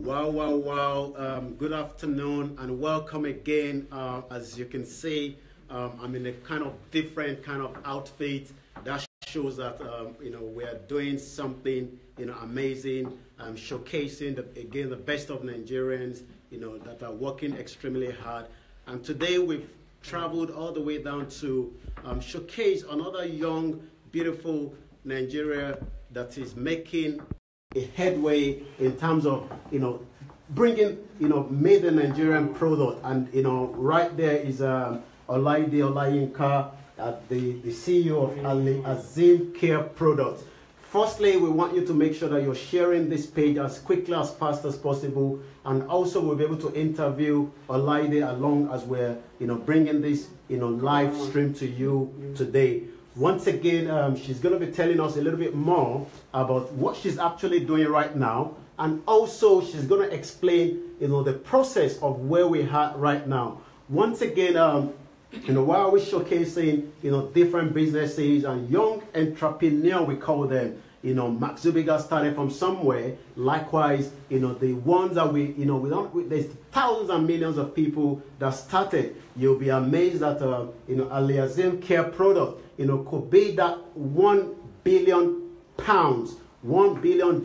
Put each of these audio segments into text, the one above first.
Wow. Good afternoon and welcome again. As you can see, I'm in a kind of different kind of outfit. That shows that, we are doing something, amazing, showcasing, again, the best of Nigerians, that are working extremely hard. And today we've traveled all the way down to showcase another young, beautiful Nigeria that is making a headway in terms of bringing made in Nigerian product. And right there is Olabode Olayinka, the CEO of Alhasin Care Products. Firstly, we want you to make sure that you're sharing this page as quickly as fast as possible, and also we'll be able to interview Olabode along as we're bringing this live stream to you today. Once again, she's going to be telling us a little bit more about what she's actually doing right now, and also she's going to explain, the process of where we are right now. Once again, while we're showcasing, different businesses and young entrepreneur, we call them. Mark Zubiga started from somewhere. Likewise, the ones that there's thousands and millions of people that started. You'll be amazed that, Alhasin Care Product, could be that £1 billion, $1 billion,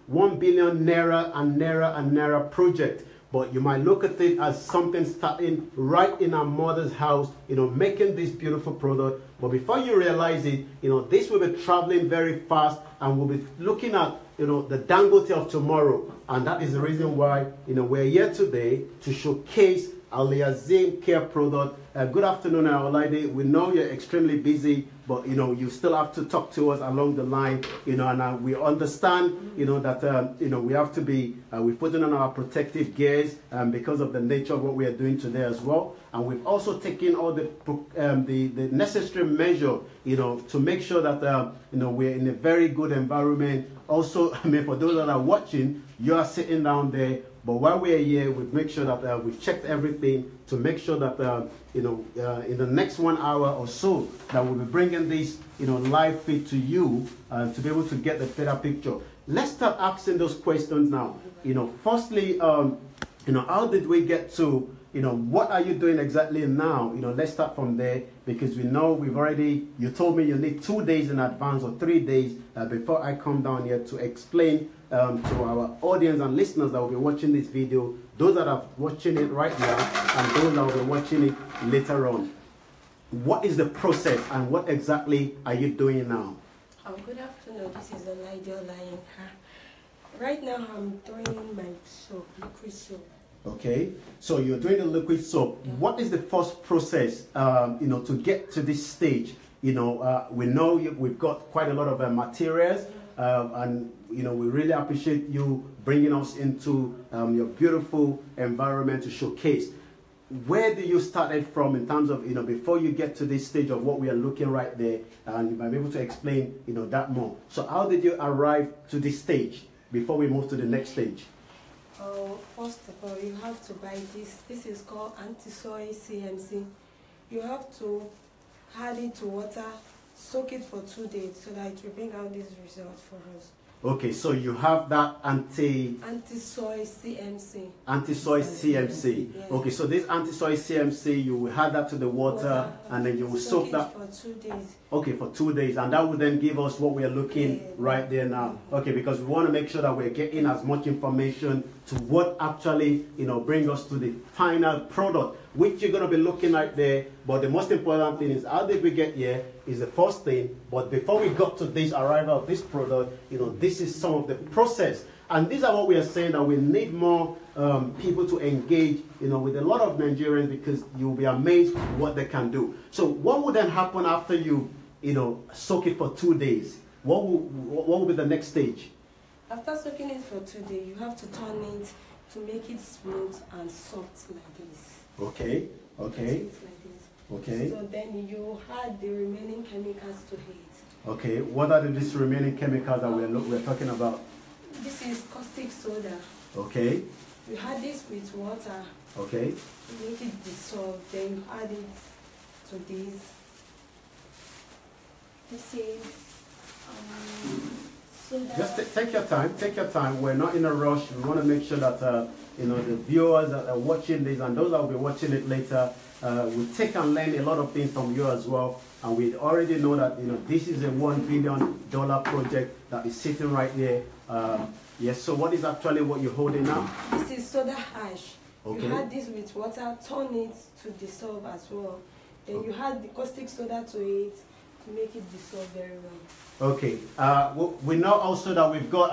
1 billion naira project. But you might look at it as something starting right in our mother's house, making this beautiful product. But before you realize it, this will be traveling very fast, and we'll be looking at, the Dangote of tomorrow. And that is the reason why, we're here today to showcase Alhasin Care Product. Good afternoon, Olabode. We know you're extremely busy, but you still have to talk to us along the line, and we understand, that we have to be we're putting on our protective gears because of the nature of what we are doing today as well. And we've also taken all the necessary measure, to make sure that we're in a very good environment. Also, for those that are watching, you are sitting down there. But while we are here, we make sure that we've checked everything to make sure that, in the next 1 hour or so, that we'll be bringing this, live feed to you to be able to get the better picture. Let's start asking those questions now. Firstly, how did we get to, what are you doing exactly now? Let's start from there, because we know you told me you need 2 days in advance or 3 days before I come down here to explain to our audience and listeners that will be watching this video, those that are watching it right now and those that will be watching it later on. What is the process and what exactly are you doing now? Good afternoon, this is Olabode Olayinka. Right now I'm doing my soap, liquid soap. Okay, so you're doing the liquid soap. Yeah. What is the first process, to get to this stage? We know we've got quite a lot of materials, and we really appreciate you bringing us into your beautiful environment to showcase. Where do you started from in terms of before you get to this stage of what we are looking right there, and you might be able to explain that more. So how did you arrive to this stage before we move to the next stage? First of all, you have to buy this. This is called anti-soil CMC. You have to add it to water, soak it for 2 days so that it will bring out this result for us. Okay, so you have that anti-soil CMC. Anti-soil CMC. Yeah. Okay, so this anti-soil CMC, you will add that to the water and then you will soak that for 2 days. Okay, for 2 days, and that will then give us what we are looking right there now. Okay, because we want to make sure that we're getting as much information to what actually bring us to the final product, which you're going to be looking at there. But the most important thing is, how did we get here is the first thing. But before we got to this arrival of this product, this is some of the process. And these are what we are saying, that we need more people to engage, with a lot of Nigerians, because you'll be amazed what they can do. So what would then happen after you, soak it for 2 days? What will be the next stage? After soaking it for 2 days, you have to turn it to make it smooth and soft like this. Okay. Okay. Okay. So then you add the remaining chemicals to it. Okay. What are these remaining chemicals that we're talking about? This is caustic soda. Okay. You add this with water. Okay. To make it dissolve. Then you add it to this. This is Just take your time. Take your time. We're not in a rush. We want to make sure that you know, the viewers that are watching this and those that will be watching it later will take and learn a lot of things from you as well. And we already know that, you know, this is a $1 billion project that is sitting right here. Yes. So what is actually what you're holding now? This is soda ash. Okay. You add this with water, turn it to dissolve as well. Then you add the caustic soda to it to make it dissolve very well. Okay. We know also that we've got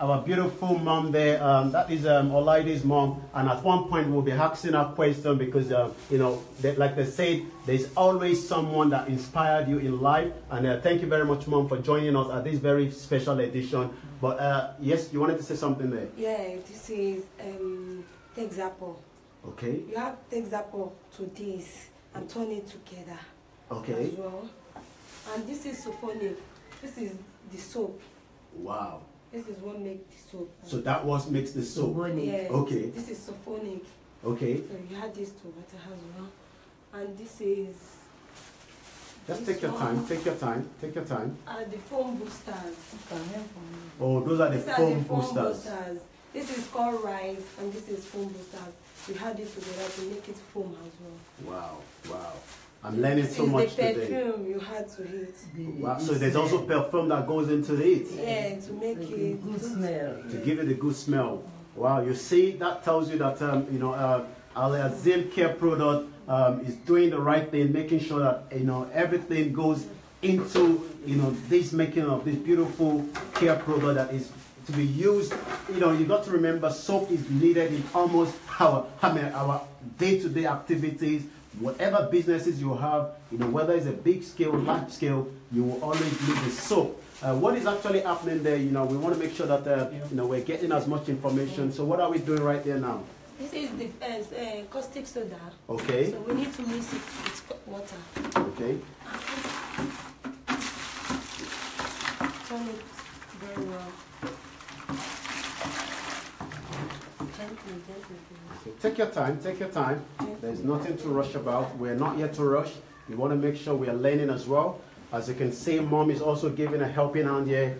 our beautiful mom there. That is Olade's mom. And at one point we'll be asking her question because, you know, like they said, there's always someone that inspired you in life. And thank you very much, Mom, for joining us at this very special edition. But yes, you wanted to say something there? Yeah, this is example. Okay. You have example to this and turn it together. Okay. As well. And this is sophonic. This is the soap. Wow. This is what makes the soap. So that was makes the soap. Yes. Okay. This is sophonic. Okay. So you add this to water as well. And this is. Just take your time. Take your time. Take your time. The foam boosters. Oh, those are the foam boosters. boosters. This is called rice, and this is foam boosters. We add it together to make it foam as well. Wow. Wow. I'm learning so much today. This is the perfume you had to hit. Wow. So there's also perfume that goes into it. Yeah, to make it good smell. To give it a good smell. Wow. You see, that tells you that you know, Alhasin care product is doing the right thing, making sure that, you know, everything goes into, you know, this making of this beautiful care product that is to be used. You know, you got to remember, soap is needed in almost our day-to-day activities. Whatever businesses you have, you know, whether it's a big scale, large scale, you will always need the soap. What is actually happening there? You know, we want to make sure that you know, we're getting as much information. So what are we doing right there now? This is the caustic soda. Okay. So we need to mix it with water. Okay. Turn it very well. Gently, gently. So take your time, take your time. There's nothing to rush about. We're not here to rush. We want to make sure we are learning as well. As you can see, Mom is also giving a helping hand here.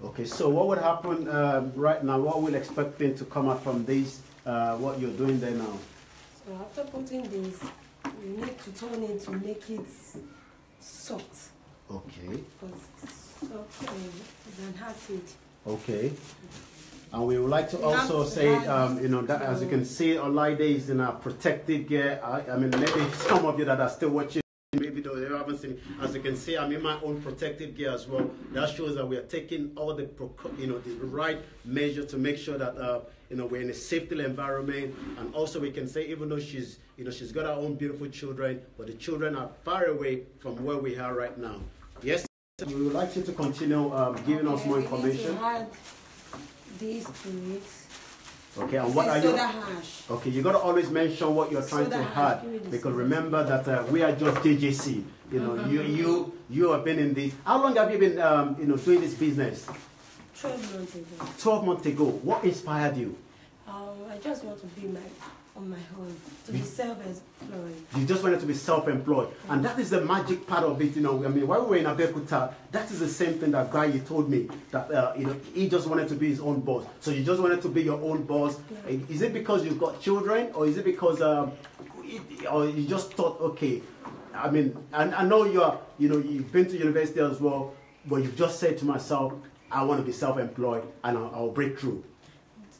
Okay, so what would happen right now? What we're expecting to come out from this, what you're doing there now? So after putting this, we need to turn it to make it soft. Okay. Because soft is an acid. Okay. And we would like to also say, you know, that as you can see, Olade is in a protective gear. I mean, maybe some of you that are still watching, maybe though you haven't seen, as you can see, I'm in my own protective gear as well. That shows that we are taking all the, you know, the right measure to make sure that, you know, we're in a safety environment. And also we can say, even though she's, you know, she's got her own beautiful children, but the children are far away from where we are right now. Yes, we would like you to continue giving us more information. These to it. Okay, and what are you? Soda ash. Okay, you got to always mention what you're trying to add, because remember that we are just JJC. You know, you have been in this. How long have you been, you know, doing this business? 12 months ago. 12 months ago. What inspired you? I just want to be on my own, to be self-employed. You just wanted to be self-employed, and that is the magic part of it. You know, I mean, while we were in Abeokuta, that is the same thing that guy you told me that you know, he just wanted to be his own boss. So you just wanted to be your own boss. Yeah. Is it because you've got children, or is it because or you just thought, okay? I mean, I know you know, you've been to university as well, but you just said to myself, I want to be self-employed, and I'll break through.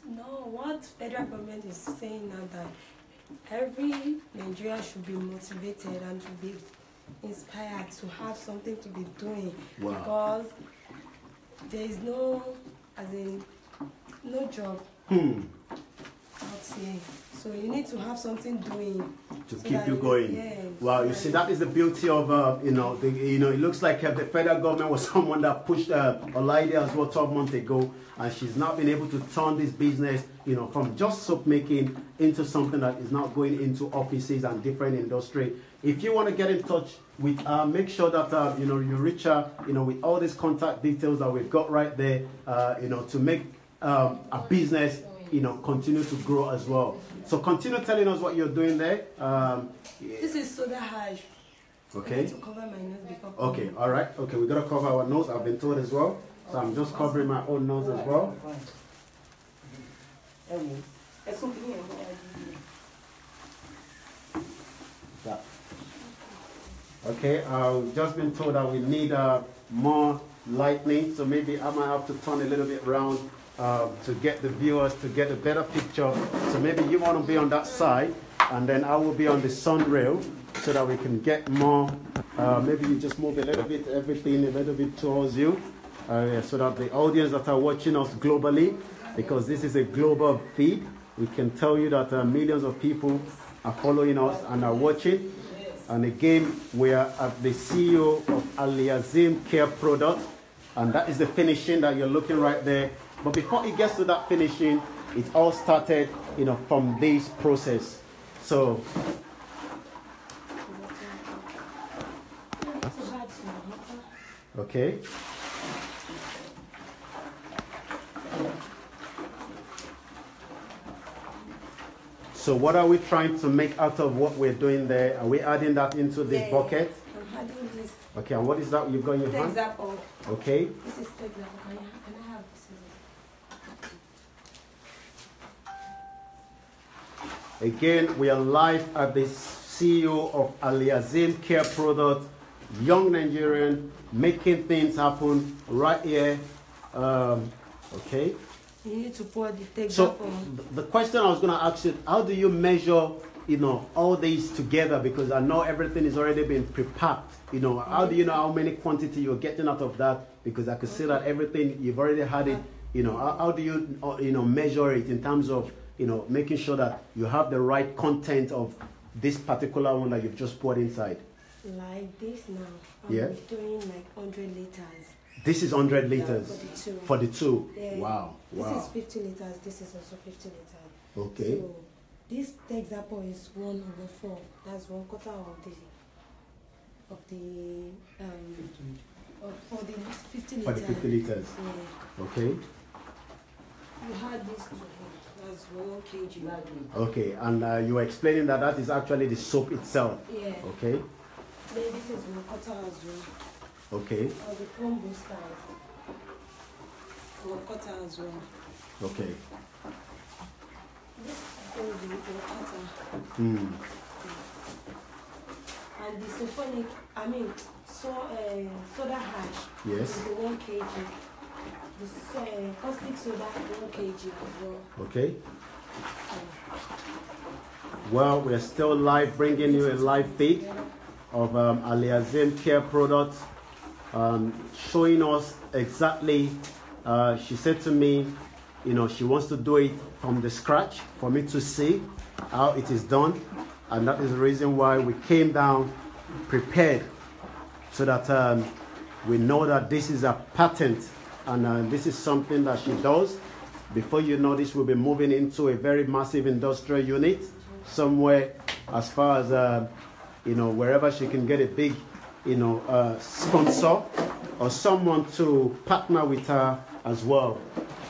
No, what federal government is saying now that every Nigerian should be motivated and to be inspired to have something to be doing. Wow. Because there is no, as in, no job. So you need to have something doing to keep you going. Yes, wow, you see, that is the beauty of you know, it looks like the federal government was someone that pushed Olade as well 12 months ago, and she's now been able to turn this business, you know, from just soap making into something that is now going into offices and different industry. If you want to get in touch with make sure that you know, you reach her, you know, with all these contact details that we've got right there, you know, to make a business, you know, continue to grow as well. So continue telling us what you're doing there. This is soda ash. Okay. I need to cover my nose before. Okay, all right. Okay, we got to cover our nose. I've been told as well. So I'm just covering my own nose as well. Yeah. Okay, I've just been told that we need more lightning, so maybe I might have to turn a little bit around to get the viewers to get a better picture. So maybe you want to be on that side, and then I will be on the sun rail so that we can get more. Maybe you just move a little bit, everything a little bit towards you, so that the audience that are watching us globally, because this is a global feed, we can tell you that millions of people are following us and are watching. And again, we are at the CEO of Alhasin Care Products, and that is the finishing that you're looking right there. But before it gets to that finishing, it all started, you know, from this process. So, okay. So what are we trying to make out of what we're doing there? Are we adding that into this bucket? I'm adding this. Okay, and what is that you've got in your hand? Example. Okay. This is example. Can I have this? Again, we are live at the CEO of Alhasin Care Products, young Nigerian, making things happen right here. Okay. You need to pour the text. So the question I was going to ask you, how do you measure, you know, all these together? Because I know everything is already been prepared. You know, how do you know how many quantity you're getting out of that? Because I could see that everything you've already had it. You know, how do you, you know, measure it in terms of, you know, making sure that you have the right content of this particular one that you've just poured inside? Like this now. I'm doing like 100 liters. This is 100 liters for the two. For the two. Yeah. Wow. This wow. is 50 liters. This is also 50 liters. Okay. So this example is 1/4. That's 1/4 for the 50 liters. For the 50 liters. Yeah. Okay. You had this to him. That's 1 kg. Okay, and you were explaining that that is actually the soap itself. Yeah. Okay. Then this is 1/4 as well. Okay. Or the foam booster. 1/4 as well. Okay. This is the 1/4. Mm. And the sulfonic, soda hash. Yes. Is the 1 kg. The caustic soda 1 kg as well. Okay. Well, we're still live, bringing you a live feed of Alhasin Care Products, showing us exactly. She said to me, you know, she wants to do it from the scratch for me to see how it is done, and that is the reason why we came down prepared, so that we know that this is a patent, and this is something that she does. Before you know, this will be moving into a very massive industrial unit somewhere, as far as you know, wherever she can get a big, you know, sponsor or someone to partner with her as well.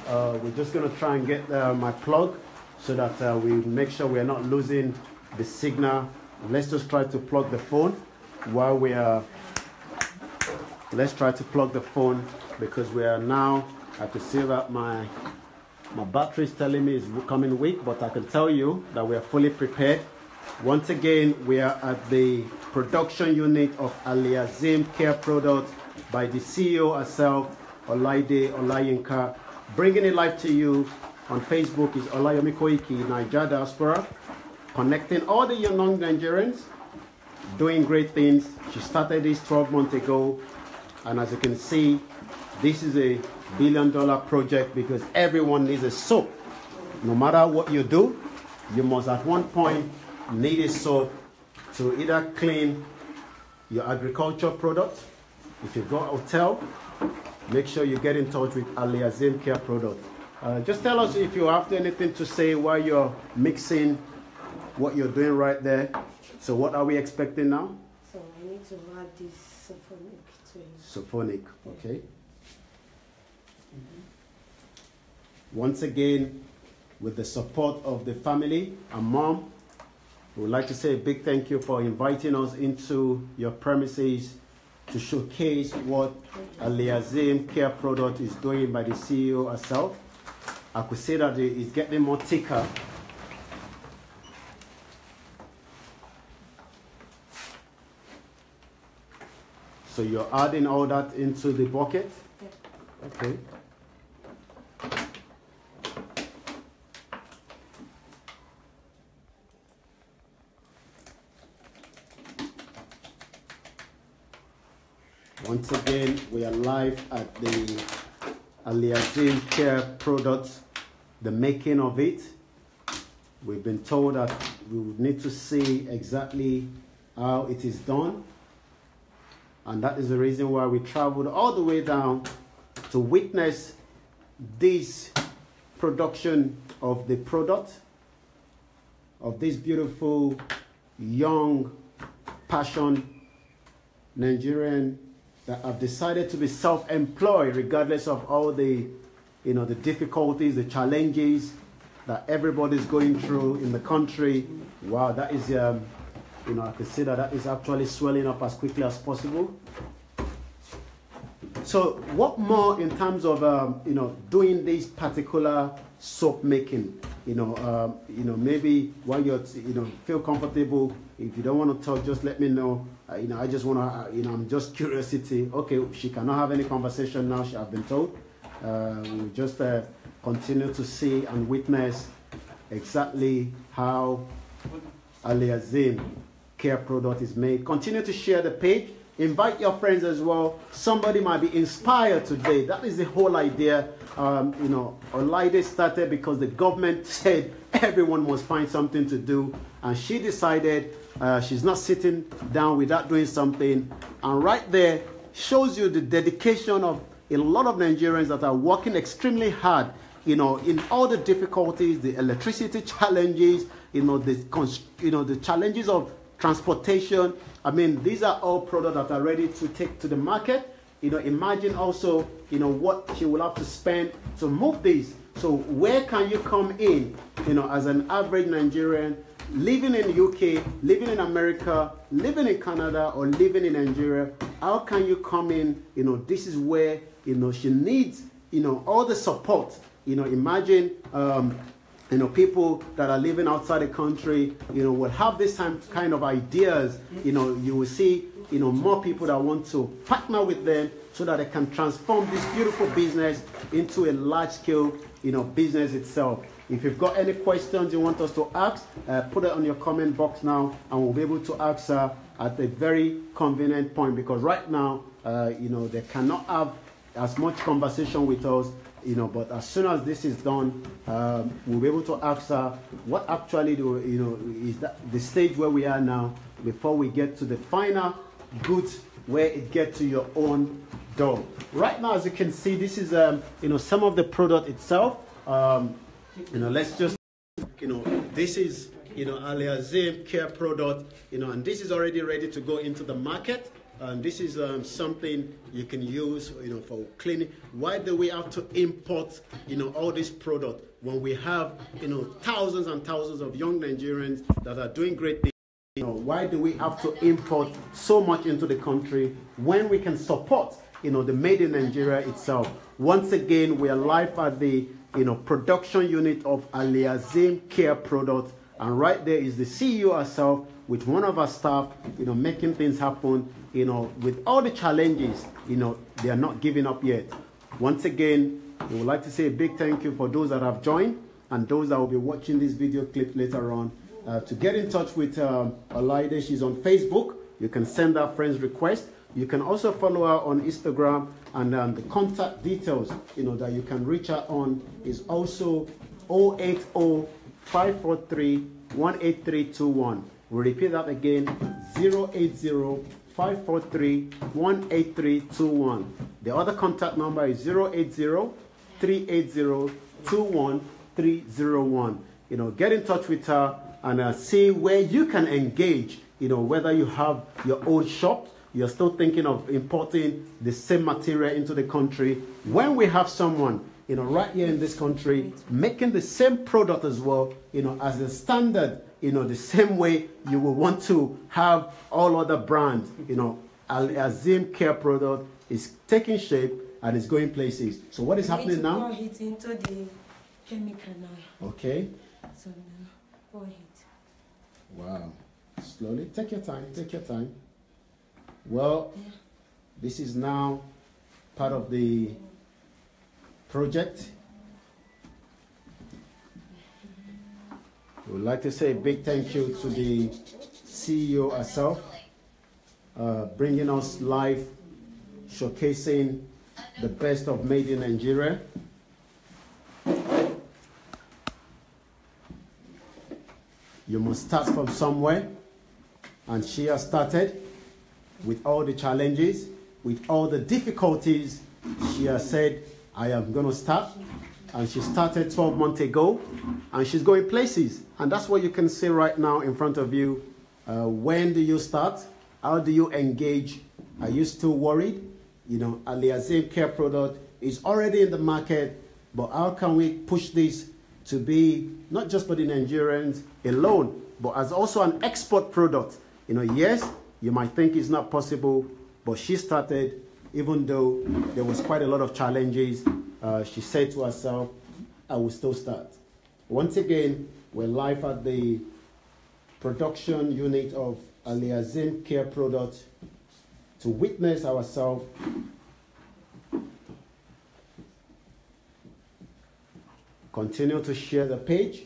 We're just going to try and get my plug so that we make sure we are not losing the signal. Let's just try to plug the phone while we are. Let's try to plug the phone, because we are now. I can see that my battery is telling me it's becoming weak, but I can tell you that we are fully prepared. Once again, we are at the production unit of Alhasin Care Products by the CEO herself, Olaide Olayinka. Bringing it live to you on Facebook is Olayomi Koiki, Niger Diaspora, connecting all the young Nigerians, doing great things. She started this 12 months ago, and as you can see, this is a billion-dollar project, because everyone needs a soap. No matter what you do, you must at one point need a soap to either clean your agriculture products. If you've got a hotel, make sure you get in touch with Alhasin Care Products. Just tell us if you have anything to say while you're mixing what you're doing right there. So what are we expecting now? So I need to add this sulfonic to it. Sulfonic, okay. Once again, with the support of the family and mom, We would like to say a big thank you for inviting us into your premises to showcase what Alhasin care product is doing by the CEO herself. I could say that it's getting more thicker. So you're adding all that into the bucket? Yeah. Okay. Once again, we are live at the Alhasin care products, the making of it. We've been told that we would need to see exactly how it is done. And that is the reason why we traveled all the way down to witness this production of the product, of this beautiful, young, passionate Nigerian that have decided to be self-employed regardless of all the, the difficulties, the challenges that everybody's going through in the country. Wow, that is, I could see that is actually swelling up as quickly as possible. So what more in terms of, doing this particular soap making? Maybe while you're, feel comfortable, if you don't want to talk, just let me know. I just want to, I'm just curiosity. Okay, she cannot have any conversation now, I've been told. We'll just continue to see and witness exactly how Alhasin care product is made. Continue to share the page. Invite your friends as well. Somebody might be inspired today. That is the whole idea. Olabode started because the government said everyone must find something to do. And she decided she's not sitting down without doing something. And right there shows you the dedication of a lot of Nigerians that are working extremely hard, in all the difficulties, the electricity challenges, the challenges of transportation. I mean, these are all products that are ready to take to the market. Imagine also, what she will have to spend to move these. So where can you come in, as an average Nigerian, living in the UK, living in America, living in Canada, or living in Nigeria? How can you come in? This is where, she needs, all the support. Imagine, people that are living outside the country, will have this kind of ideas. You will see, more people that want to partner with them so that they can transform this beautiful business into a large-scale, business itself. If you've got any questions you want us to ask, put it on your comment box now, and we'll be able to answer at a very convenient point, because right now, they cannot have as much conversation with us. But as soon as this is done, we'll be able to ask her what actually is that the stage where we are now before we get to the final goods where it gets to your own door. Right now, as you can see, this is some of the product itself. Let's just this is Alhasin care product, and this is already ready to go into the market. And this is something you can use, for cleaning. Why do we have to import, all this product when we have, thousands and thousands of young Nigerians that are doing great things? Why do we have to import so much into the country when we can support, the made in Nigeria itself? Once again, we are live at the, production unit of Alhasin care product, and right there is the CEO herself with one of our staff, making things happen. With all the challenges, they are not giving up yet. Once again, we would like to say a big thank you for those that have joined and those that will be watching this video clip later on. To get in touch with Olabode, she's on Facebook. You can send her friends request. You can also follow her on Instagram, and the contact details, that you can reach her on is also 080-543-18321. We'll repeat that again, 080-543-18321. The other contact number is 080-380-21301. Get in touch with her and see where you can engage, whether you have your own shop, you're still thinking of importing the same material into the country. When we have someone, right here in this country, making the same product as well, as a standard, the same way you will want to have all other brands. Alhasin care product is taking shape and is going places. So what is happening now? Pour it into the chemical now. Okay. So now, pour it. Wow. Slowly. Take your time. Take your time. Well, this is now part of the project. We would like to say a big thank you to the CEO herself, bringing us live, showcasing the best of Made in Nigeria. You must start from somewhere, and she has started with all the challenges, with all the difficulties. She has said, I am going to start. And she started 12 months ago, and she's going places. And that's what you can see right now in front of you. When do you start? How do you engage? Are you still worried? Alhasin care product is already in the market, but how can we push this to be not just for the Nigerians alone, but as also an export product? Yes, you might think it's not possible, but she started, even though there was quite a lot of challenges. She said to herself, I will still start. Once again, we're live at the production unit of Alhasin care product to witness ourselves. Continue to share the page.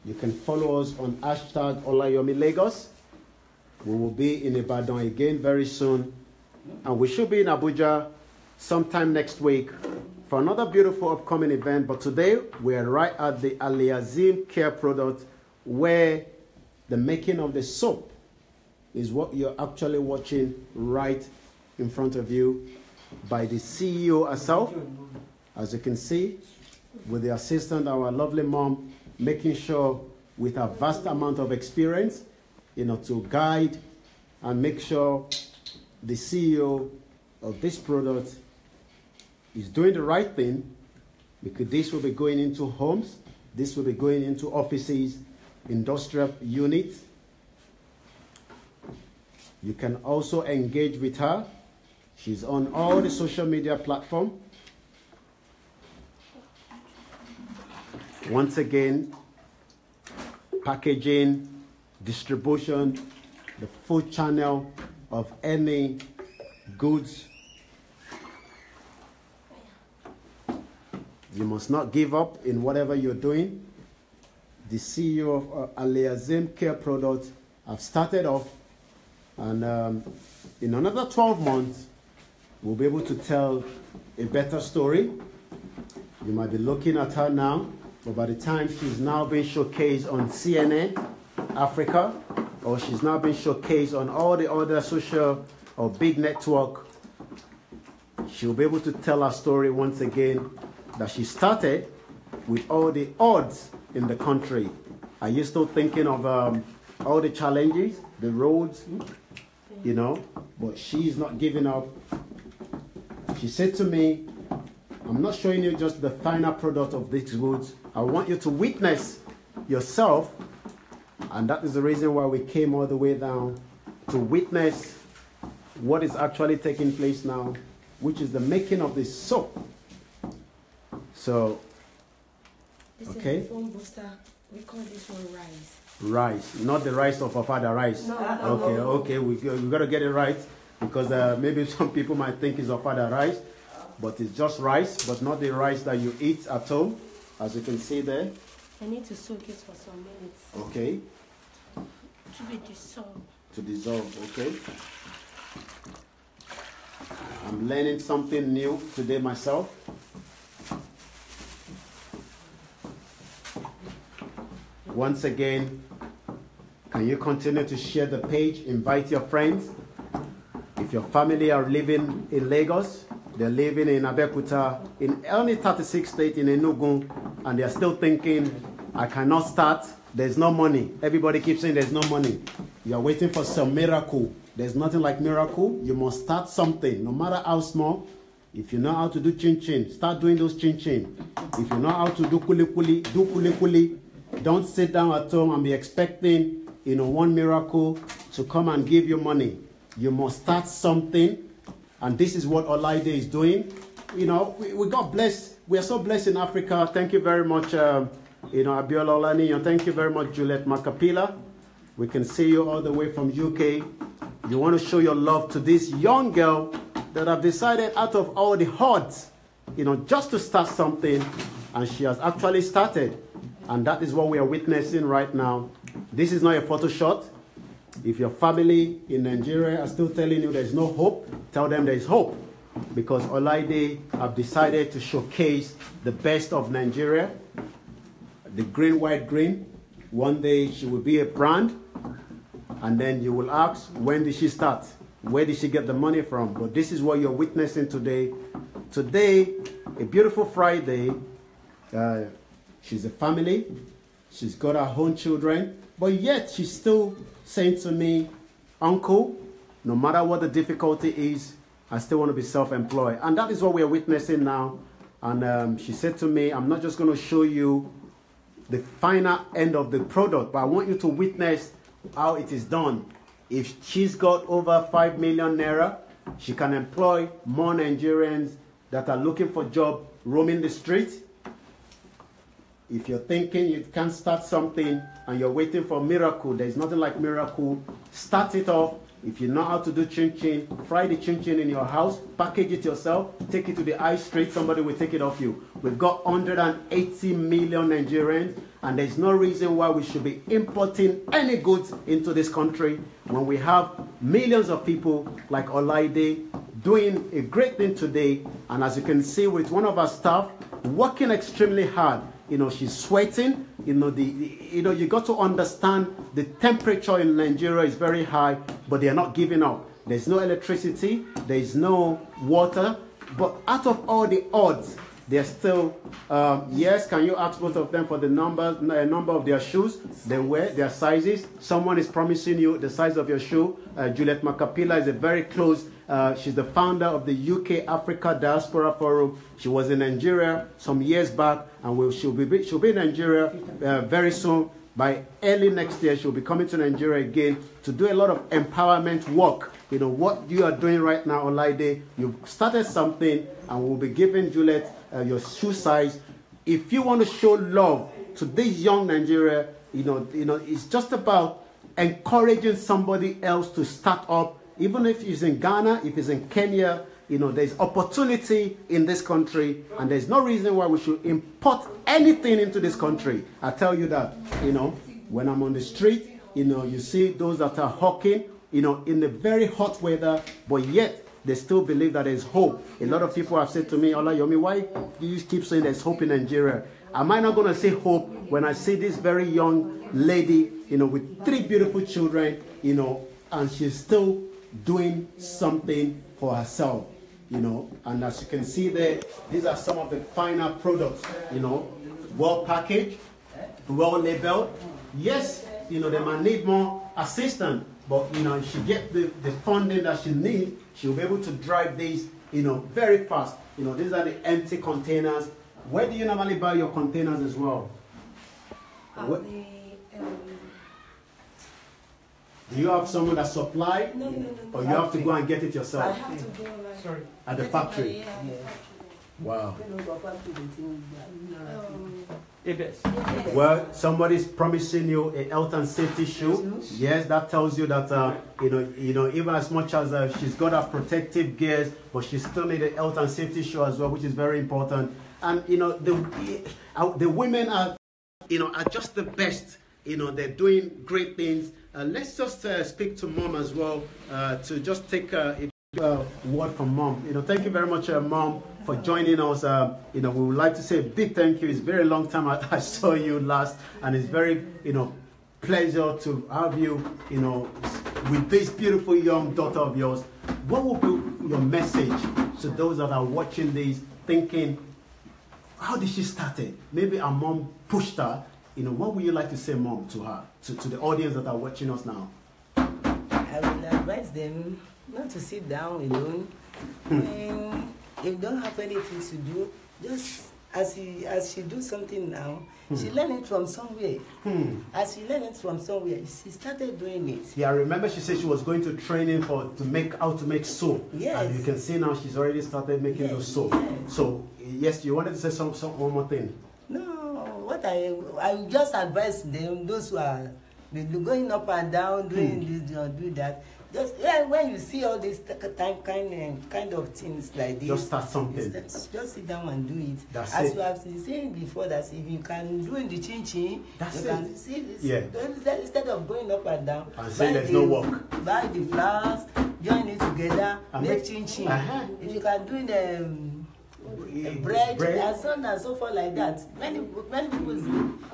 You can follow us on hashtag Olayomi Lagos. We will be in Ibadan again very soon. And we should be in Abuja sometime next week for another beautiful upcoming event. But today, we're right at the Alhasin care product, where the making of the soap is what you're actually watching right in front of you by the CEO herself. As you can see, with the assistant, our lovely mom, making sure with a vast amount of experience, to guide and make sure the CEO of this product is doing the right thing, because this will be going into homes, this will be going into offices, industrial units. You can also engage with her. She's on all the social media platforms. Once again, packaging, distribution, the full channel of any goods. You must not give up in whatever you're doing. The CEO of Alhasin care product have started off, and in another 12 months, we'll be able to tell a better story. You might be looking at her now, but by the time she's now being showcased on CNN Africa, or she's now being showcased on all the other social or big network, she'll be able to tell her story once again, that she started with all the odds in the country. Are you still thinking of all the challenges, the roads, but she's not giving up. She said to me, I'm not showing you just the final product of these goods. I want you to witness yourself. And that is the reason why we came all the way down to witness what is actually taking place now, which is the making of this soap. So, this okay. Is the phone booster. We call this one rice. Rice, not the rice of our father rice. No, okay, we got to get it right, because maybe some people might think it's our father rice, but it's just rice, but not the rice that you eat at home, as you can see there. I need to soak it for some minutes. Okay. To be dissolved. To dissolve, okay. I'm learning something new today myself. Once again, can you continue to share the page, invite your friends? If your family are living in Lagos, they're living in Abeokuta, in any 36 states, in Enugu, and they're still thinking, I cannot start, there's no money. Everybody keeps saying there's no money. You're waiting for some miracle. There's nothing like miracle. You must start something, no matter how small. If you know how to do chin-chin, start doing those chin-chin. If you know how to do kuli-kuli, do kuli-kuli. Don't sit down at home and be expecting, one miracle to come and give you money. You must start something, and this is what Olabode is doing. We got blessed. We are so blessed in Africa. Thank you very much, Abiola Olaniyan. Thank you very much, Juliet Macapila. We can see you all the way from UK. You want to show your love to this young girl that have decided out of all the odds, just to start something, and she has actually started. And that is what we are witnessing right now. This is not a photo shot. If your family in Nigeria are still telling you there's no hope, tell them there's hope. Because Olabode have decided to showcase the best of Nigeria. The green, white, green. One day she will be a brand. And then you will ask, when did she start? Where did she get the money from? But this is what you're witnessing today. Today, a beautiful Friday. She's a family. She's got her own children. But yet she's still saying to me, Uncle, no matter what the difficulty is, I still want to be self-employed. And that is what we're witnessing now. And she said to me, I'm not just going to show you the final end of the product, but I want you to witness how it is done. If she's got over 5 million naira, she can employ more Nigerians that are looking for job roaming the street. If you're thinking you can't start something and you're waiting for a miracle, there's nothing like miracle. Start it off. If you know how to do chin-chin, fry the chin-chin in your house, package it yourself, take it to the high street, somebody will take it off you. We've got 180 million Nigerians, and there's no reason why we should be importing any goods into this country when we have millions of people like Olabode doing a great thing today. And as you can see with one of our staff, working extremely hard. She's sweating. You got to understand the temperature in Nigeria is very high, but they are not giving up. There's no electricity, there's no water, but out of all the odds, they're still, yes, can you ask both of them for the number of their shoes they wear, their sizes? Someone is promising you the size of your shoe. Juliet Macapila is a very close, she's the founder of the UK Africa Diaspora Forum. She was in Nigeria some years back, and she'll be in Nigeria very soon. By early next year, she'll be coming to Nigeria again to do a lot of empowerment work. What you are doing right now, Olabode, you've started something, and we'll be giving Juliet your shoe size. If you want to show love to this young Nigeria, it's just about encouraging somebody else to start up. Even if he's in Ghana, if he's in Kenya, there's opportunity in this country, and there's no reason why we should import anything into this country. I tell you that, when I'm on the street, you see those that are hawking, in the very hot weather, but yet they still believe that there's hope. A lot of people have said to me, Olayomi, why do you keep saying there's hope in Nigeria? Am I not going to say hope when I see this very young lady, with 3 beautiful children, and she's still doing something for herself, and as you can see there, these are some of the final products, well packaged, well labeled. Yes, they might need more assistance, but if she gets the funding that she needs, she'll be able to drive these, very fast. These are the empty containers. Where do you normally buy your containers as well? Do you have someone that supply? No. Or you have to go and get it yourself? I have to go at the factory? Wow. Well, somebody's promising you a health and safety shoe. Yes, that tells you that even as much as she's got her protective gears, but she still needs a health and safety shoe as well, which is very important. And the women are just the best. They're doing great things. Let's just speak to Mom as well, to just take a word from Mom. Thank you very much, Mom, for joining us. We would like to say a big thank you. It's a very long time I saw you last, and it's very, pleasure to have you, with this beautiful young daughter of yours. What will be your message to those that are watching this, thinking, how did she start it? Maybe her mom pushed her. What would you like to say, Mom, to her, to the audience that are watching us now? I would advise them not to sit down alone. If you don't have anything to do, just as she do something now, she learned it from somewhere. As she learned it from somewhere, she started doing it. Yeah, I remember she said she was going to training how to make soap. Yes. And you can see now she's already started making those soap. Yes. So yes, you wanted to say some one more thing. No, what I just advise them, those who are going up and down, doing this, do that. Just when you see all these kind of things like this, just start something. Just sit down and do it. That's As it. you have been saying before, that if you can do in the chin, that's you it. can see this. Yeah. Instead of going up and down, And say there's no work. Buy the flowers, join it together, make chin. If you can do the bread and so on and so forth like that. Many people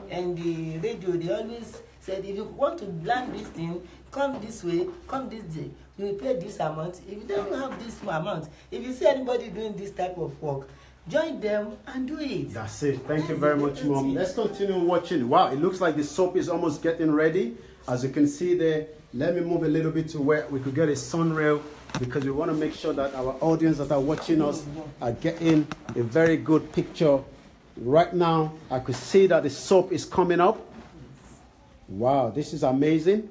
and the radio, they always said, if you want to learn this thing, come this way, come this day. You will pay this amount. If you don't have this amount, if you see anybody doing this type of work, join them and do it. That's it. Thank you very much, Mom. Let's continue watching. Wow, it looks like the soap is almost getting ready. As you can see there, let me move a little bit to where we could get a sun rail, because we want to make sure that our audience that are watching us are getting a very good picture. Right now, I could see that the soap is coming up. Wow, this is amazing.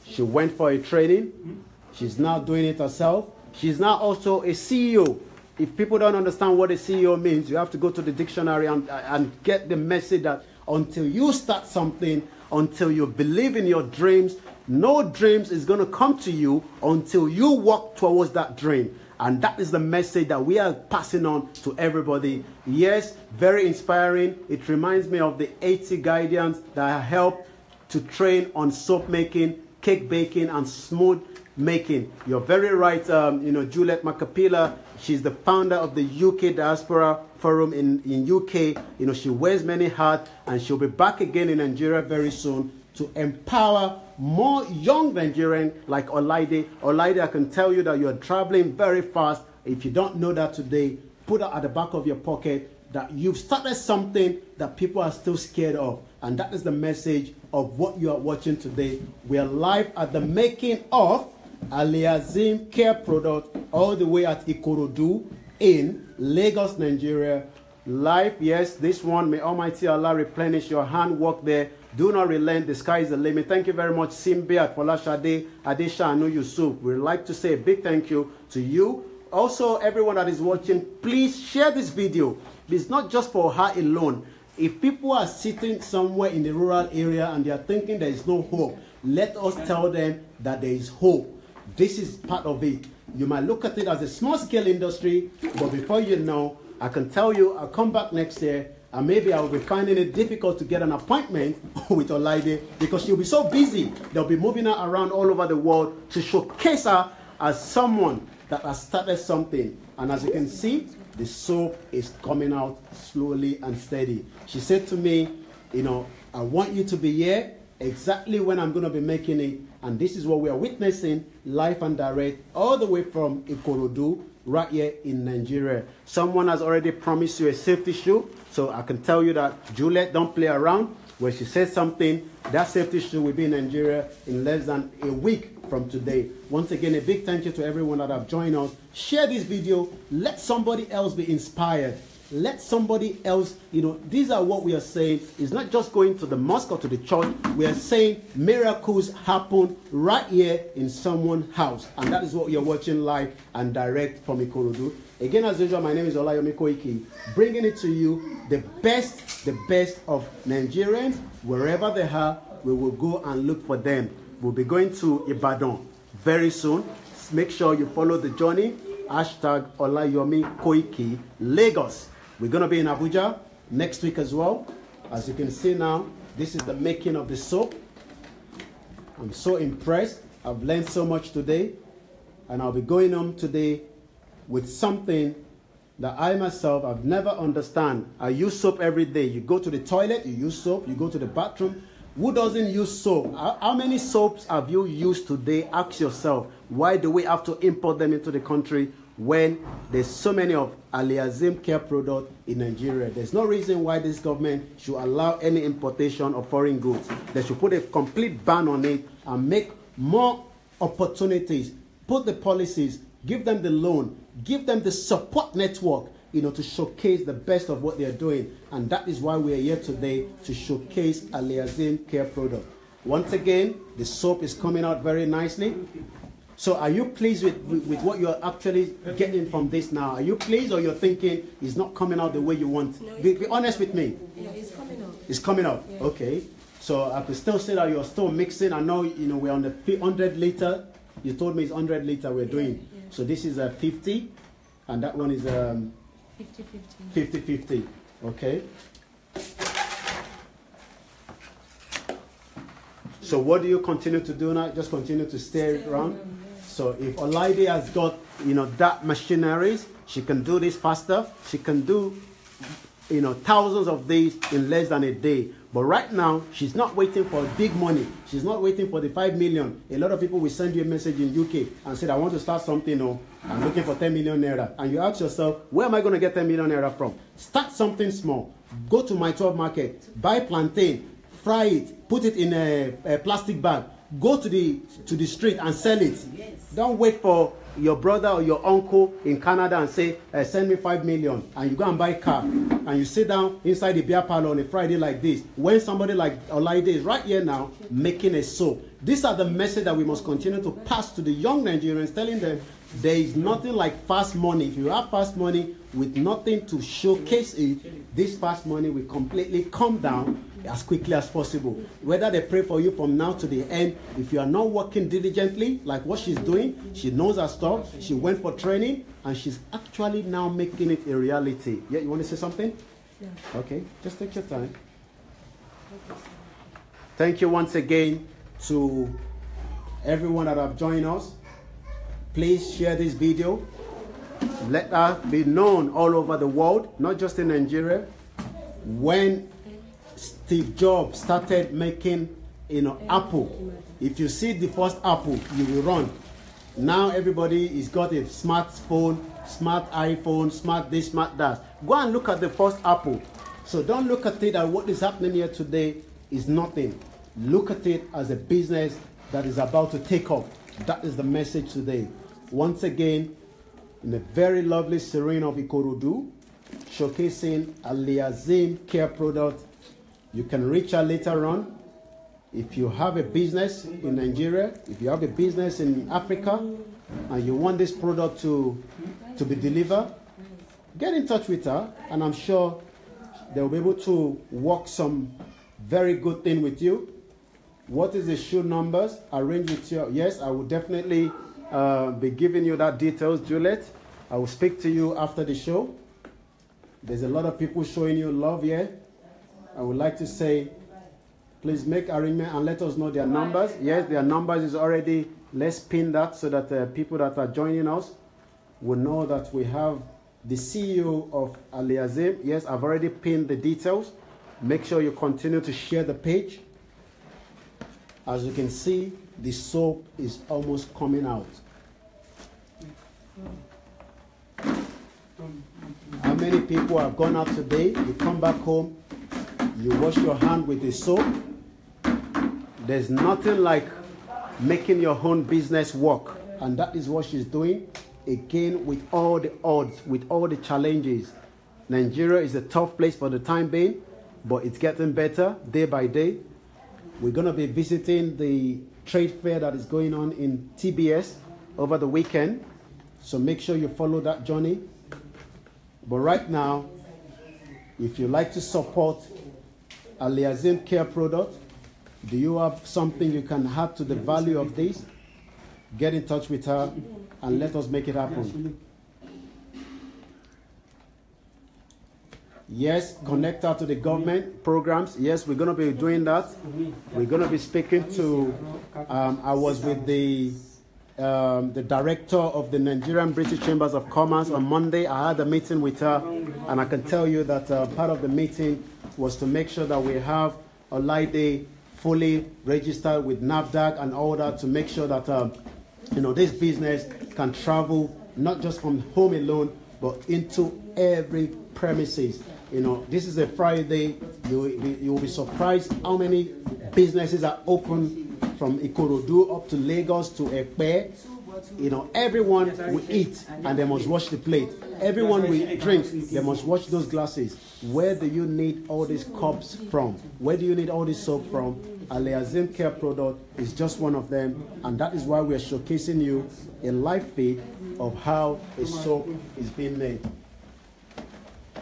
She went for a training. She's now doing it herself. She's now also a CEO. If people don't understand what a CEO means, you have to go to the dictionary and get the message that until you start something, until you believe in your dreams, no dreams is going to come to you until you walk towards that dream. And that is the message that we are passing on to everybody. Yes, very inspiring. It reminds me of the 80 guidance that I helped to train on soap making, cake baking, and smooth making. You're very right. Juliet Macapila, she's the founder of the UK Diaspora Forum in UK. She wears many hats, and she'll be back again in Nigeria very soon to empower more young Nigerians like Olabode. Olabode, I can tell you that you're traveling very fast. If you don't know that today, put it at the back of your pocket that you've started something that people are still scared of. And that is the message of what you are watching today. We are live at the making of Alhasin care product all the way at Ikorodu in Lagos, Nigeria. Live, yes, this one, may Almighty Allah replenish your handwork there. Do not relent. The sky is the limit. Thank you very much, Simbiat, Folashade, Adesha, Anu Yusuf. We'd like to say a big thank you to you. Also, everyone that is watching, please share this video. It's not just for her alone. If people are sitting somewhere in the rural area and they are thinking there is no hope, let us tell them that there is hope. This is part of it. You might look at it as a small-scale industry, but before you know, I can tell you, I'll come back next year, and maybe I will be finding it difficult to get an appointment with Olabode because she'll be so busy. They'll be moving her around all over the world to showcase her as someone that has started something. And as you can see, the soap is coming out slowly and steady. She said to me, I want you to be here exactly when I'm going to be making it. And this is what we are witnessing live and direct all the way from Ikorodu, right here in Nigeria. Someone has already promised you a safety shoe. So I can tell you that Juliet don't play around. When she says something, that safety shoe will be in Nigeria in less than a week from today. Once again, a big thank you to everyone that have joined us. Share this video. Let somebody else be inspired. Let somebody else, these are what we are saying. It's not just going to the mosque or to the church. We are saying miracles happen right here in someone's house. And that is what you're watching live and direct from Ikorodu. Again, as usual, my name is Ikorodu, bringing it to you, the best of Nigerians. Wherever they are, we will go and look for them. We'll be going to Ibadan very soon. Make sure you follow the journey. Hashtag Olayomi Lagos. We're going to be in Abuja next week as well. As you can see now, this is the making of the soap. I'm so impressed. I've learned so much today. And I'll be going home today with something that I myself have never understand. I use soap every day. You go to the toilet, you use soap. You go to the bathroom. Who doesn't use soap? How many soaps have you used today? Ask yourself, why do we have to import them into the country when there's so many of Alhasin care products in Nigeria? There's no reason why this government should allow any importation of foreign goods. They should put a complete ban on it and make more opportunities. Put the policies, give them the loan, give them the support network. to showcase the best of what they're doing. And that is why we are here today, to showcase Alhasin care product. Once again, the soap is coming out very nicely. So are you pleased with what you're actually getting from this now? Are you pleased, or you're thinking it's not coming out the way you want? No, be honest with me. Yeah, it's coming out. It's coming out. Yeah. Okay. So I can still say that you're still mixing. I know, we're on the 100 liter. You told me it's 100 liter we're doing. Yeah. So this is a 50, and that one is 50-50. Okay. So what do you continue to do now? Just continue to stay around. So if Olaide has got, that machineries, she can do this faster. She can do, thousands of these in less than a day. But right now, she's not waiting for big money. She's not waiting for the 5 million. A lot of people will send you a message in UK and say, I want to start something, I'm looking for 10 million naira. And you ask yourself, where am I going to get 10 million naira from? Start something small. Go to my 12 market, buy plantain, fry it, put it in a plastic bag, go to the street and sell it. Yes. Don't wait for your brother or your uncle in Canada and say, send me 5 million, and you go and buy a car, and you sit down inside the beer parlor on a Friday like this, when somebody like Olaide is right here now making a soap. These are the message that we must continue to pass to the young Nigerians, telling them there is nothing like fast money. If you have fast money with nothing to showcase it, this fast money will completely come down as quickly as possible. Whether they pray for you from now to the end, if you are not working diligently like what she's doing, she knows her stuff, she went for training, and she's actually now making it a reality. Yeah, you want to say something? Yeah. Okay, just take your time. Thank you once again to everyone that have joined us. Please share this video. Let her be known all over the world, not just in Nigeria. When Steve Jobs started making, Apple, if you see the first Apple, you will run. Now everybody is got a smartphone, smart iPhone, smart this, smart that. Go and look at the first Apple. So don't look at it as what is happening here today is nothing. Look at it as a business that is about to take off. That is the message today. Once again, in a very lovely serene of Ikorodu, showcasing Alhasin care product. You can reach her later on. If you have a business in Nigeria, if you have a business in Africa, and you want this product to be delivered, get in touch with her, and I'm sure they'll be able to work some very good thing with you. What is the shoe numbers? Arrange with you. Yes, I will definitely be giving you that details, Juliet. I will speak to you after the show. There's a lot of people showing you love here. I would like to say, please make arrangement and let us know their numbers. Yes, their numbers is already, let's pin that so that people that are joining us will know that we have the CEO of Alhasin. Yes, I've already pinned the details. Make sure you continue to share the page. As you can see, the soap is almost coming out. How many people have gone out today? You come back home, you wash your hand with the soap. There's nothing like making your own business work. And that is what she's doing. Again, with all the odds, with all the challenges. Nigeria is a tough place for the time being, but it's getting better day by day. We're going to be visiting the trade fair that is going on in TBS over the weekend. So make sure you follow that journey. But right now, if you like to support Alhasin care product, do you have something you can add to the value of this? Get in touch with her and let us make it happen. Yes, connect her to the government programs. Yes, we're going to be doing that. We're going to be speaking to, I was with the director of the Nigerian British Chambers of Commerce on Monday. I had a meeting with her, and I can tell you that part of the meeting was to make sure that we have Olaide fully registered with NAFDAC and all that, to make sure that this business can travel not just from home alone, but into every premises. This is a Friday. You will be surprised how many businesses are open from Ikorodu up to Lagos to Ekpe. Everyone will eat and they must wash the plate. everyone will drink, they must watch those glasses. Where do you need all these cups from? Where do you need all this soap from? Alhasin care product is just one of them, and that is why we are showcasing you a live feed of how a soap is being made.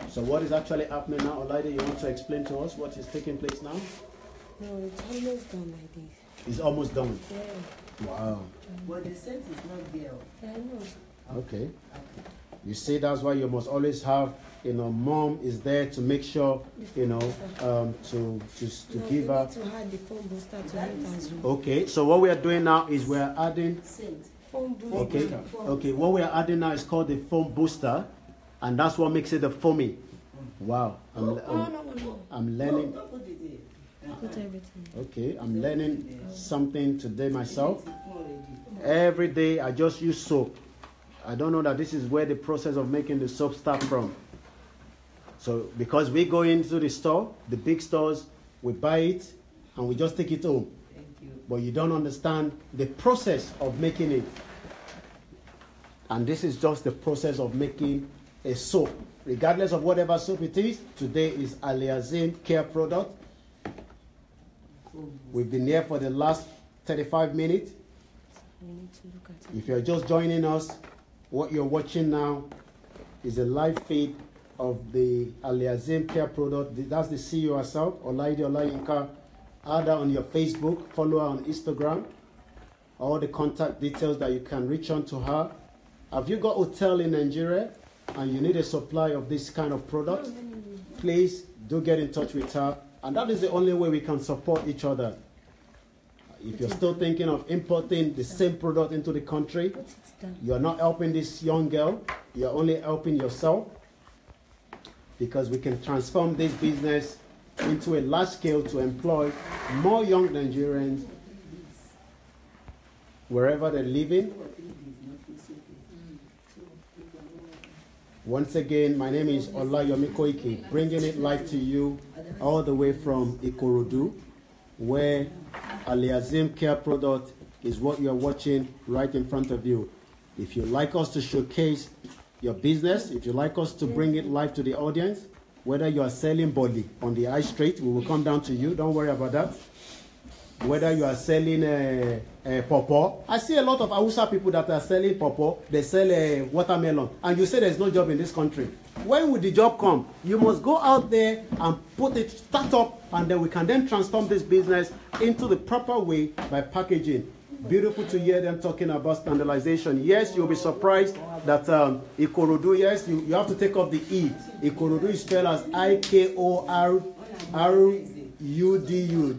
So what is actually happening now? Olaide, you want to explain to us what is taking place now? No, it's almost done like this. It's almost done. Yeah. Wow. But the scent is not there. Yeah, I know. Okay. You see, that's why you must always have, mom is there to make sure, to give her. To add the foam booster to it as well. Okay. So what we are doing now is we are adding. Foam booster. Okay. Okay. What we are adding now is called the foam booster, and that's what makes it the foamy. Wow. I'm learning. Put everything. Okay. I'm learning something today myself. Every day I just use soap. I don't know that this is where the process of making the soap starts from. So because we go into the store, the big stores, we buy it and we just take it home. Thank you. But you don't understand the process of making it. And this is just the process of making a soap. Regardless of whatever soap it is, today is Alhasin care product. We've been here for the last 35 minutes. We need to look at it. If you're just joining us, what you're watching now is a live feed of the Alhasin care product. That's the CEO herself, Olaide Olayinka. Add her on your Facebook, follow her on Instagram. All the contact details that you can reach on to her. Have you got a hotel in Nigeria and you need a supply of this kind of product? Please do get in touch with her. And that is the only way we can support each other. If you're still thinking of importing the same product into the country, you're not helping this young girl, you're only helping yourself, because we can transform this business into a large scale to employ more young Nigerians wherever they're living. Once again, my name is Olayomi, bringing it live to you all the way from Ikorodu, where Alhasin care product is what you're watching right in front of you. If you'd like us to showcase your business, if you'd like us to bring it live to the audience, whether you are selling body on the high street, we will come down to you. Don't worry about that. Whether you are selling pawpaw. I see a lot of Hausa people that are selling pawpaw. They sell watermelon. And you say there's no job in this country. When will the job come? You must go out there and put it, start up, and then we can then transform this business into the proper way by packaging. Beautiful to hear them talking about standardization. Yes, you'll be surprised that ikorodu, yes, you have to take off the E. Ikorodu is spelled as Ikorudu,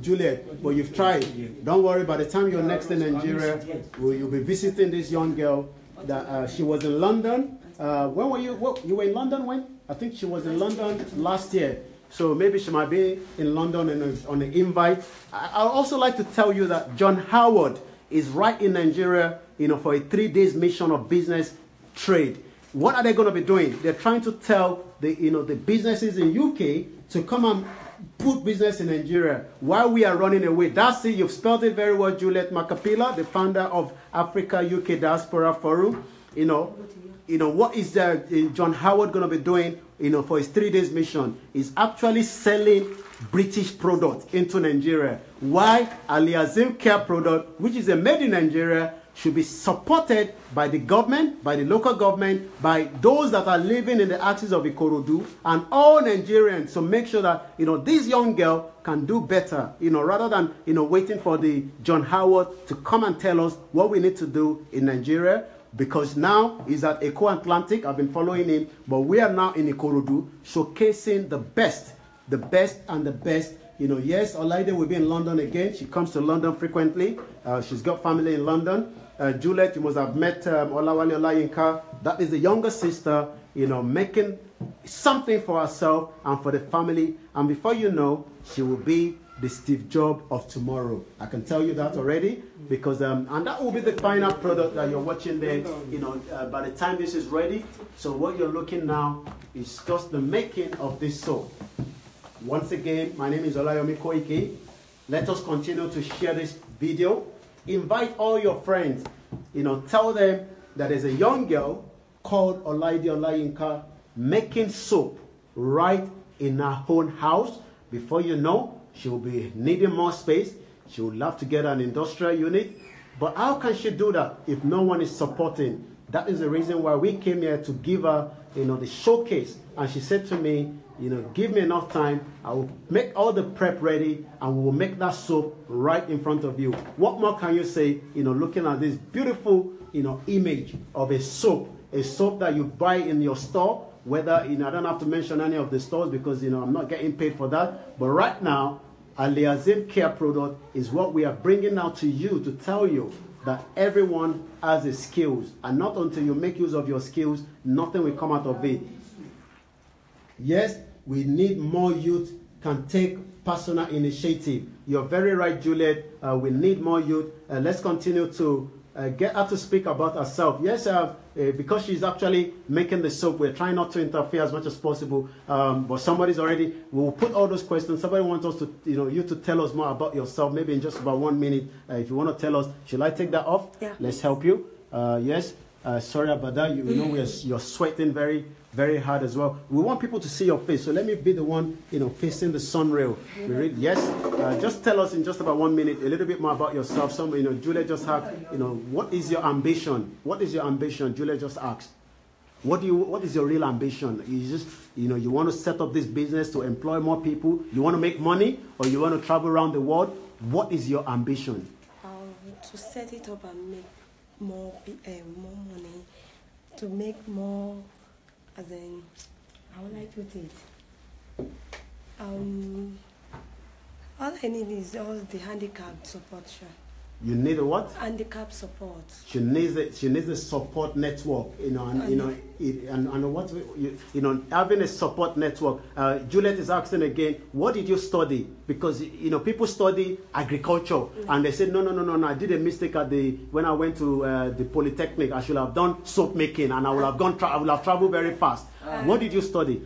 Juliet, but you've tried. Don't worry, by the time you're next in Nigeria, you'll be visiting this young girl. That she was in London. When were you? You were in London when? I think she was in London last year. So maybe she might be in London on an invite. I'd also like to tell you that John Howard is right in Nigeria, for a 3 days mission of business trade. What are they going to be doing? They're trying to tell the businesses in UK to come and put business in Nigeria while we are running away. That's it. You've spelled it very well, Juliet Macapila, the founder of Africa UK Diaspora Forum. What is John Howard going to be doing? For his 3 days mission, is actually selling British product into Nigeria. Why Alhasin care product, which is a made in Nigeria, should be supported by the government, by the local government, by those that are living in the axis of Ikorodu, and all Nigerians, to make sure that this young girl can do better, rather than waiting for the John Howard to come and tell us what we need to do in Nigeria. Because now he's at Eco Atlantic, I've been following him, but we are now in Ikorodu, showcasing the best and the best. Yes, Olaide will be in London again. She comes to London frequently. She's got family in London. Juliet, you must have met Olawale Olayinka. That is the younger sister, making something for herself and for the family. And before you know, she will be the Steve Jobs of tomorrow. I can tell you that already, because and that will be the final product that you're watching there, by the time this is ready. So what you're looking now is just the making of this soap. Once again, my name is Olayomi. Let us continue to share this video. Invite all your friends. Tell them that there's a young girl called Olaide Olayinka, making soap right in her own house. Before you know, she will be needing more space. She would love to get an industrial unit. But how can she do that if no one is supporting? That is the reason why we came here to give her, the showcase. And she said to me, give me enough time. I will make all the prep ready and we will make that soap right in front of you. What more can you say, looking at this beautiful, image of a soap that you buy in your store, whether, I don't have to mention any of the stores because, I'm not getting paid for that. But right now, Alhasin care product is what we are bringing out to you to tell you that everyone has a skills, and not until you make use of your skills, nothing will come out of it. Yes, we need more youth can take personal initiative. You're very right, Juliet. We need more youth. Let's continue to get her to speak about herself. Yes, because she's actually making the soap, we're trying not to interfere as much as possible. But somebody's already, we'll put all those questions. Somebody wants us to, you to tell us more about yourself, maybe in just about 1 minute. If you want to tell us, shall I take that off? Yeah. Let's help you. Yes. Sorry about that. You're sweating very, very hard as well. We want people to see your face, so let me be the one, facing the sun rail. Yes. Just tell us in just about 1 minute a little bit more about yourself. Julia just asked, what is your ambition? What is your ambition? Julia just asked. What is your real ambition? You just, you want to set up this business to employ more people. You want to make money, or you want to travel around the world. What is your ambition? To set it up and make more money, to make more, as in, how would I put it? All I need is all the handicapped support. You need a what? Handicap support. She needs a support network, and what having a support network. Juliet is asking again, what did you study? Because people study agriculture, and they say no, I did a mistake when I went to the Polytechnic. I should have done soap making, and I would have traveled very fast. What did you study?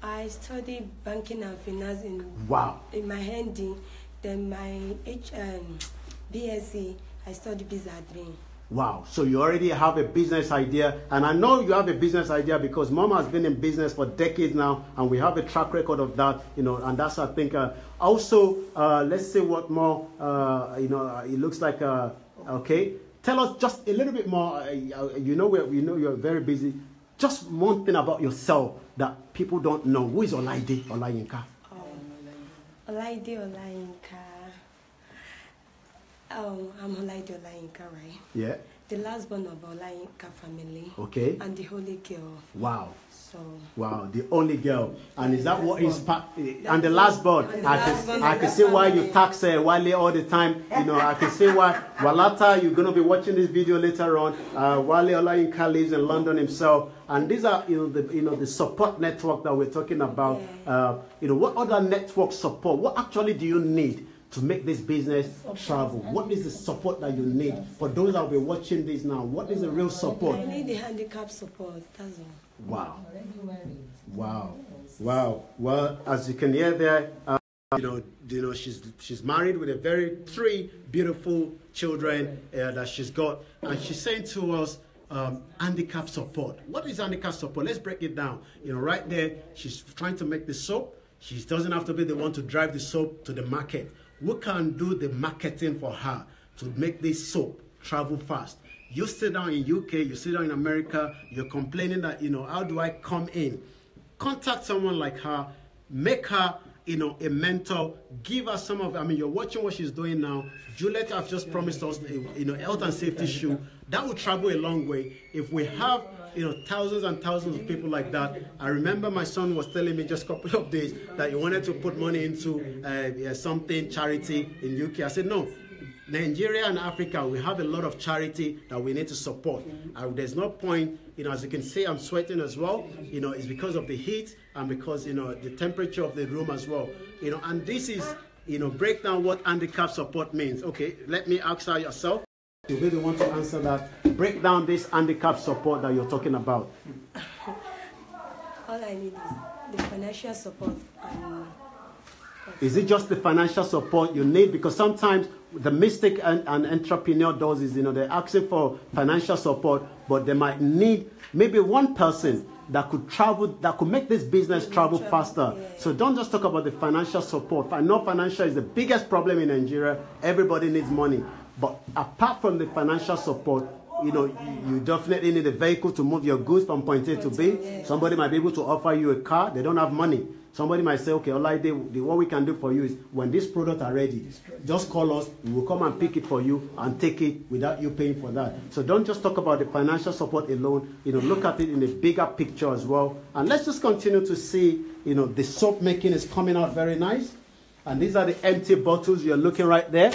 I studied banking and finance in my handy. Then my BSc, I studied business admin. Wow, so you already have a business idea, and I know you have a business idea because Mom has been in business for decades now, and we have a track record of that, and that's, I think, also, let's say what more, it looks like, okay, tell us just a little bit more, we know you're very busy, just one thing about yourself that people don't know. Who is Olaide Olayinka? Olaide Olayinka. I'm Olaide Olayinka, right? Yeah. The last born of Olayinka family. Okay. And the only girl. Wow. So. Wow, the only girl. And is that what is and the last born? I can see why you tax Wale all the time. I can see why. Walata, you're gonna be watching this video later on. Wale Olayinka lives in London himself. And these are the support network that we're talking about. Yeah. What other network support? What actually do you need to make this business travel? What is the support that you need? For those that will be watching this now, what is the real support? I need the handicap support, that's all. Wow. Wow. Wow. Well, as you can hear there, she's married with three beautiful children that she's got. And she's saying to us, handicap support. What is handicap support? Let's break it down. Right there, she's trying to make the soap. She doesn't have to be the one to drive the soap to the market. We can do the marketing for her to make this soap travel fast. You sit down in UK, you sit down in America, you're complaining that, how do I come in? Contact someone like her, make her, a mentor, give her some of, you're watching what she's doing now. Juliet has just promised us, health and safety shoe. That will travel a long way. If we have, thousands and thousands of people like that. I remember my son was telling me just a couple of days that he wanted to put money into something, charity in UK. I said, no. Nigeria and Africa, we have a lot of charity that we need to support. There's no point, as you can see, I'm sweating as well. It's because of the heat and because, the temperature of the room as well. And this is, break down what handicap support means. Okay, let me ask her yourself. You really want to answer that. Break down this handicap support that you're talking about. All I need is the financial support and Is it just the financial support you need? Because sometimes the mistake an entrepreneur does is, they're asking for financial support, but they might need maybe one person that could travel, that could make this business travel faster. So don't just talk about the financial support. I know financial is the biggest problem in Nigeria. Everybody needs money. But apart from the financial support, you definitely need a vehicle to move your goods from point A to B. Somebody might be able to offer you a car. They don't have money. Somebody might say, okay, Olaide, what we can do for you is when these products are ready, just call us. We will come and pick it for you and take it without you paying for that. So don't just talk about the financial support alone. Look at it in a bigger picture as well. And let's just continue to see, the soap making is coming out very nice. And these are the empty bottles you're looking right there.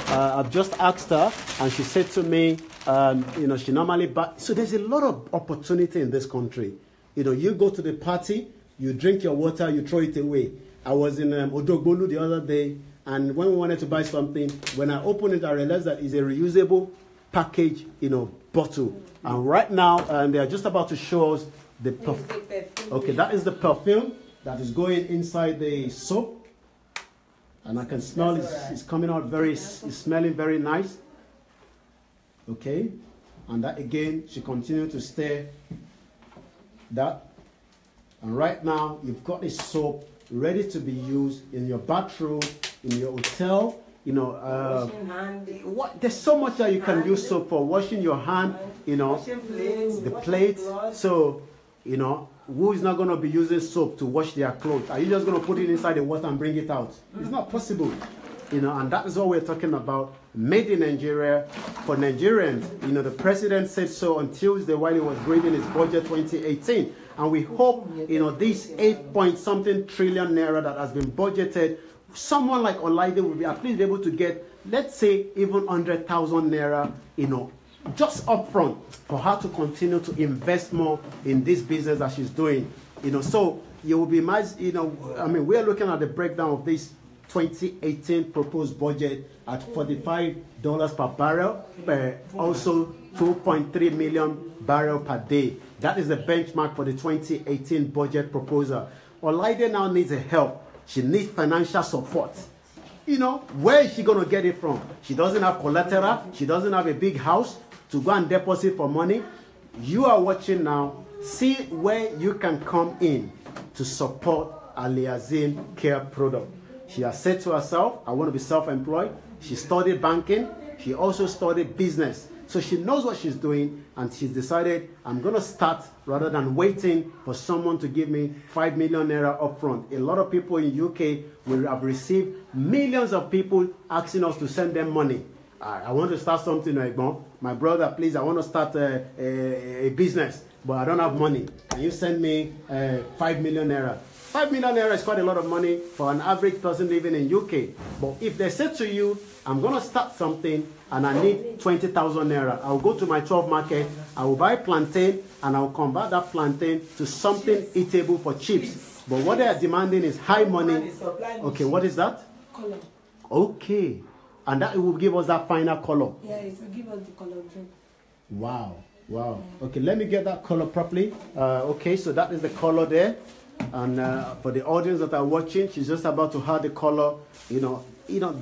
I've just asked her, and she said to me, she normally buys. So there's a lot of opportunity in this country. You go to the party, you drink your water, you throw it away. I was in Odogbolu the other day, and when we wanted to buy something, when I opened it, I realized that it's a reusable package, bottle. And right now, they are just about to show us the perfume. Okay, that is the perfume that is going inside the soap. And I can smell it's coming out it's smelling very nice. Okay. And that again, she continued to stir that. And right now, you've got this soap ready to be used in your bathroom, in your hotel. There's so much that you can use soap for. Washing your hand, the plates. So, who is not going to be using soap to wash their clothes? Are you just going to put it inside the water and bring it out? It's not possible. And that is what we're talking about. Made in Nigeria for Nigerians. The president said so on Tuesday while he was reading his budget 2018. And we hope, this 8-point-something trillion naira that has been budgeted, someone like Olaide will be at least be able to get, let's say, even 100,000 naira, just upfront for her to continue to invest more in this business that she's doing. So you will be we're looking at the breakdown of this 2018 proposed budget at $45 per barrel, also 2.3 million barrels per day. That is the benchmark for the 2018 budget proposal. Olaide now needs help. She needs financial support. Where is she going to get it from? She doesn't have collateral. She doesn't have a big house to go and deposit for money. You are watching now. See where you can come in to support Alhasin Care Product. She has said to herself, I want to be self-employed. She studied banking. She also studied business. So she knows what she's doing, and she's decided, I'm going to start rather than waiting for someone to give me 5 million naira upfront. A lot of people in UK will have received millions of people asking us to send them money. I want to start something, my brother, please, I want to start a business, but I don't have money. Can you send me 5 million naira? 5 million naira is quite a lot of money for an average person living in UK. But if they say to you, I'm going to start something and I need 20,000 naira, I'll go to my 12 market, I will buy plantain and I'll convert that plantain to something eatable for chips. But what they are demanding is high money. Okay, what is that? Color. Okay. And that will give us that final color. Yeah, it will give us the color drink. Wow. Wow. Okay, let me get that color properly. Okay, so that is the color there. And for the audience that are watching, she's just about to have the color.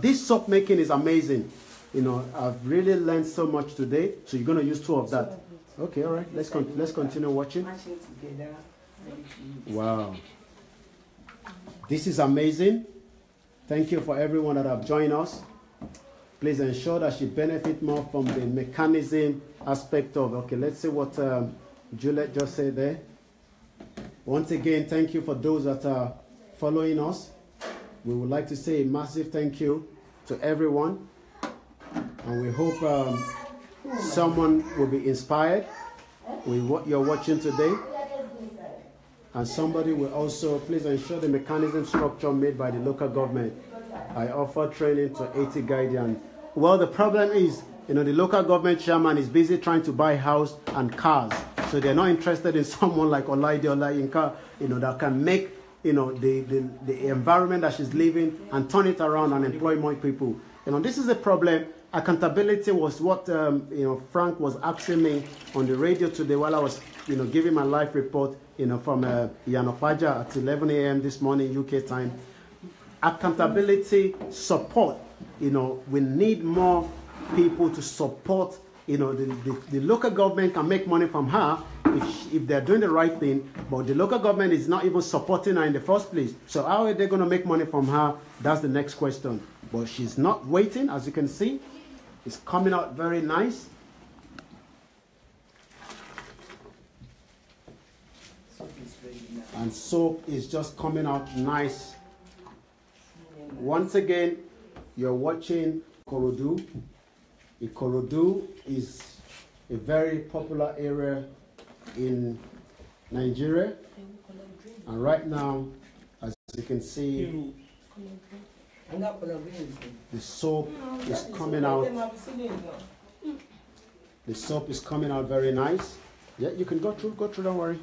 This soap making is amazing. I've really learned so much today. So you're going to use 2 of that. Okay, all right. Let's continue watching. Wow. This is amazing. Thank you for everyone that have joined us. Please ensure that she benefit more from the mechanism aspect of. Okay, let's see what Juliet just said there. Once again, thank you for those that are following us. We would like to say a massive thank you to everyone. And we hope someone will be inspired with what you're watching today. And somebody will also, please ensure the mechanism structure made by the local government. I offer training to 80 guardians. Well, the problem is, the local government chairman is busy trying to buy house and cars. So they're not interested in someone like Olaide Olayinka, that can make, the environment that she's living and turn it around and employ more people. This is a problem. Accountability was what, Frank was asking me on the radio today while I was, giving my live report, from Yanopaja at 11 a.m. this morning, UK time. accountability, support. You know, we need more people to support. You know, the local government can make money from her if they're doing the right thing, but the local government is not even supporting her in the first place. So how are they going to make money from her? That's the next question. But she's not waiting, as you can see. It's coming out very nice. And soap is just coming out nice. Once again, you're watching Ikorodu. Ikorodu is a very popular area in Nigeria. And right now, as you can see, the soap is coming out. The soap is coming out very nice. Yeah, you can go through, don't worry.